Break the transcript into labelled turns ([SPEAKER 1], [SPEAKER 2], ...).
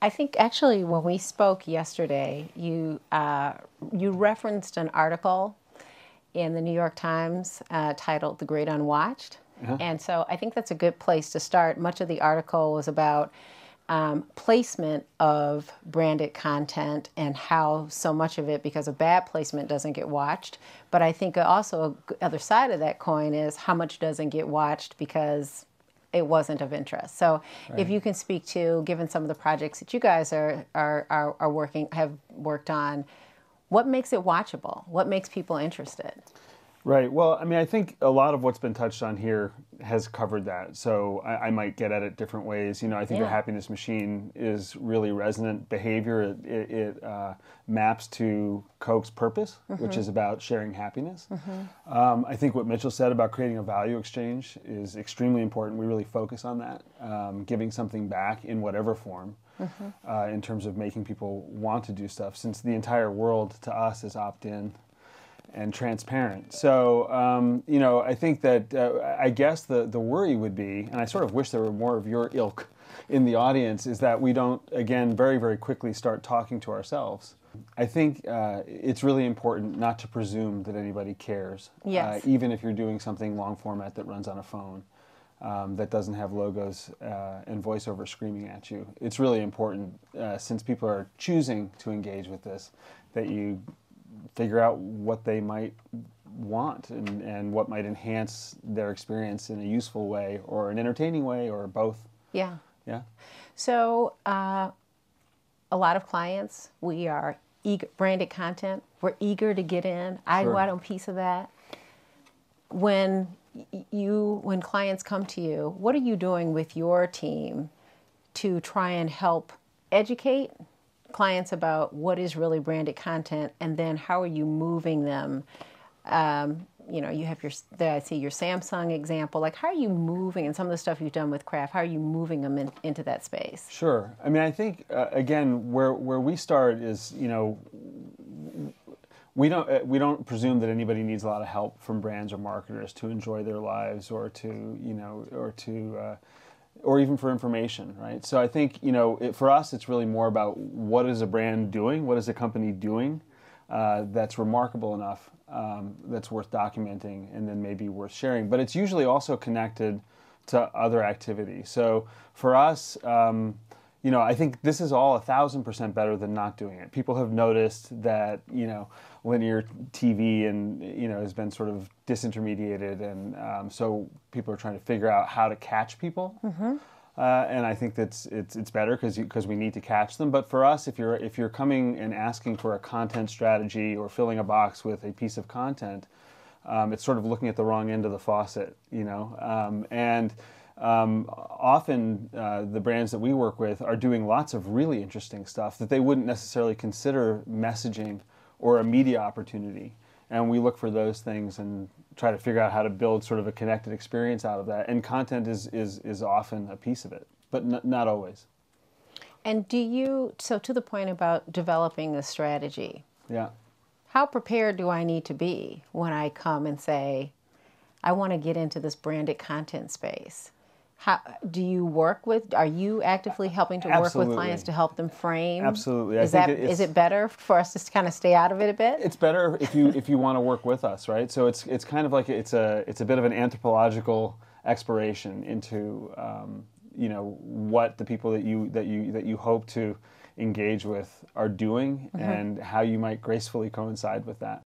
[SPEAKER 1] I think actually when we spoke yesterday, you referenced an article in the New York Times titled "The Great Unwatched," and so I think that's a good place to start. Much of the article was about placement of branded content and how so much of it, because of bad placement, doesn't get watched. But I think also the other side of that coin is how much doesn't get watched because it wasn't of interest. So if you can speak to, given some of the projects that you guys have worked on, what makes it watchable? What makes people interested?
[SPEAKER 2] Right. Well, I mean, I think a lot of what's been touched on here has covered that. So I might get at it different ways. You know, I think the happiness machine is really resonant behavior. It maps to Coke's purpose, which is about sharing happiness. I think what Mitchell said about creating a value exchange is extremely important. We really focus on that, giving something back in whatever form. In terms of making people want to do stuff, since the entire world to us is opt-in and transparent. So, you know, I think that, I guess the worry would be, and I sort of wish there were more of your ilk in the audience, is that we don't, again, very, very quickly start talking to ourselves. I think it's really important not to presume that anybody cares, even if you're doing something long format that runs on a phone. That doesn't have logos and voiceover screaming at you. It's really important, since people are choosing to engage with this, that you figure out what they might want and what might enhance their experience in a useful way or an entertaining way or both.
[SPEAKER 1] Yeah.
[SPEAKER 2] Yeah.
[SPEAKER 1] So a lot of clients, we are eager, branded content, we're eager to get in. I want a piece of that. When clients come to you, what are you doing with your team to try and help educate clients about what is really branded content, and then how are you moving them? You know, you have I see your Samsung example. Like, how are you moving, and some of the stuff you've done with Kraft, how are you moving them into that space?
[SPEAKER 2] Sure. I mean, I think, again, where we start is, you know, we don't presume that anybody needs a lot of help from brands or marketers to enjoy their lives or to, you know, or even for information, right? So I think, you know, for us, it's really more about what is a brand doing, what is a company doing that's remarkable enough, that's worth documenting, and then maybe worth sharing. But it's usually also connected to other activity. So for us, you know, I think this is all 1,000% better than not doing it. People have noticed that, you know, linear TV and, you know, has been sort of disintermediated, and so people are trying to figure out how to catch people. And I think that's it's better because we need to catch them. But for us, if you're coming and asking for a content strategy or filling a box with a piece of content, it's sort of looking at the wrong end of the faucet, you know, often the brands that we work with are doing lots of really interesting stuff that they wouldn't necessarily consider messaging or a media opportunity. And we look for those things and try to figure out how to build sort of a connected experience out of that. And content is often a piece of it, but not always.
[SPEAKER 1] And so to the point about developing a strategy, how prepared do I need to be when I come and say, I want to get into this branded content space? How do you work with? Are you actively helping to work with clients to help them frame?
[SPEAKER 2] Absolutely.
[SPEAKER 1] Is it better for us to kind of stay out of it a bit?
[SPEAKER 2] It's better if you want to work with us, right? So it's kind of like it's a bit of an anthropological exploration into you know, what the people that you hope to engage with are doing and how you might gracefully coincide with that.